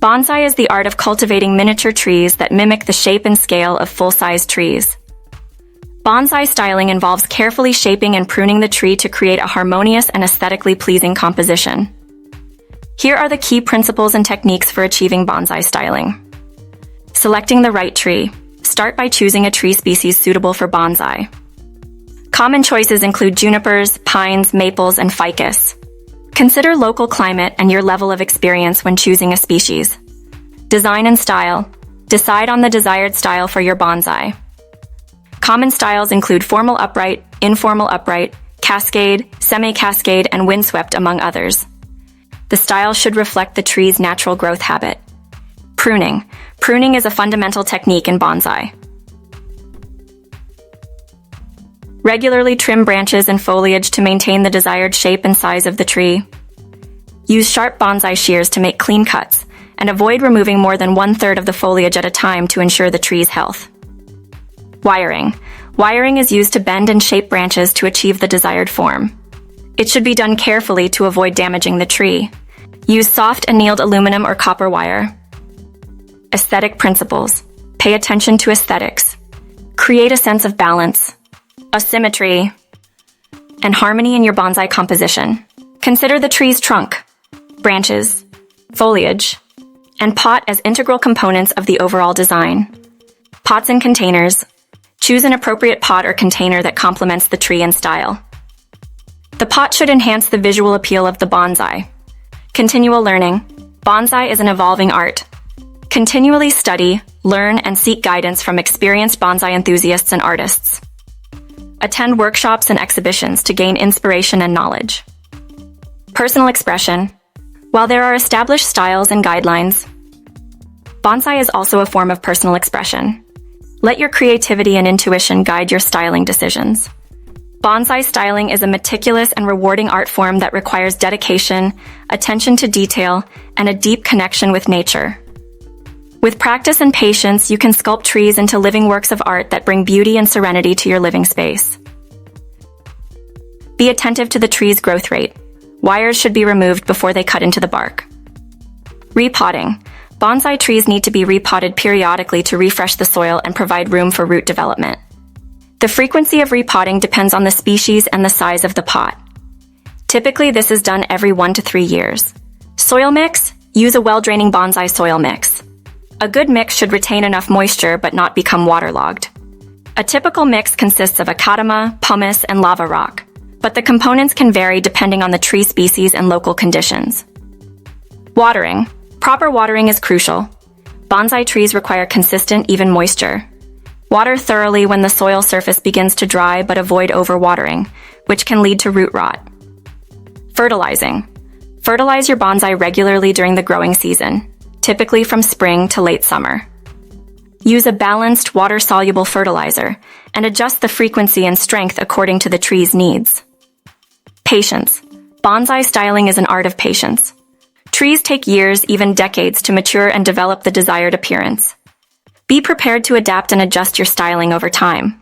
Bonsai is the art of cultivating miniature trees that mimic the shape and scale of full-size trees. Bonsai styling involves carefully shaping and pruning the tree to create a harmonious and aesthetically pleasing composition. Here are the key principles and techniques for achieving bonsai styling. Selecting the right tree. Start by choosing a tree species suitable for bonsai. Common choices include junipers, pines, maples, and ficus. Consider local climate and your level of experience when choosing a species. Design and style. Decide on the desired style for your bonsai. Common styles include formal upright, informal upright, cascade, semi-cascade, and windswept, among others. The style should reflect the tree's natural growth habit. Pruning. Pruning is a fundamental technique in bonsai. Regularly trim branches and foliage to maintain the desired shape and size of the tree. Use sharp bonsai shears to make clean cuts, and avoid removing more than 1/3 of the foliage at a time to ensure the tree's health. Wiring. Wiring is used to bend and shape branches to achieve the desired form. It should be done carefully to avoid damaging the tree. Use soft annealed aluminum or copper wire. Aesthetic principles. Pay attention to aesthetics. Create a sense of balance, symmetry, and harmony in your bonsai composition. Consider the tree's trunk, branches, foliage, and pot as integral components of the overall design. Pots and containers. Choose an appropriate pot or container that complements the tree and style. The pot should enhance the visual appeal of the bonsai. Continual learning. Bonsai is an evolving art. Continually study, learn, and seek guidance from experienced bonsai enthusiasts and artists. Attend workshops and exhibitions to gain inspiration and knowledge. Personal expression. While there are established styles and guidelines, bonsai is also a form of personal expression. Let your creativity and intuition guide your styling decisions. Bonsai styling is a meticulous and rewarding art form that requires dedication, attention to detail, and a deep connection with nature. With practice and patience, you can sculpt trees into living works of art that bring beauty and serenity to your living space. Be attentive to the tree's growth rate. Wires should be removed before they cut into the bark. Repotting. Bonsai trees need to be repotted periodically to refresh the soil and provide room for root development. The frequency of repotting depends on the species and the size of the pot. Typically, this is done every 1 to 3 years. Soil mix. Use a well-draining bonsai soil mix. A good mix should retain enough moisture but not become waterlogged. A typical mix consists of akadama, pumice, and lava rock, but the components can vary depending on the tree species and local conditions. Watering. Proper watering is crucial. Bonsai trees require consistent, even moisture. Water thoroughly when the soil surface begins to dry, but avoid overwatering, which can lead to root rot. Fertilizing. Fertilize your bonsai regularly during the growing season, typically from spring to late summer. Use a balanced, water-soluble fertilizer and adjust the frequency and strength according to the tree's needs. Patience. Bonsai styling is an art of patience. Trees take years, even decades, to mature and develop the desired appearance. Be prepared to adapt and adjust your styling over time.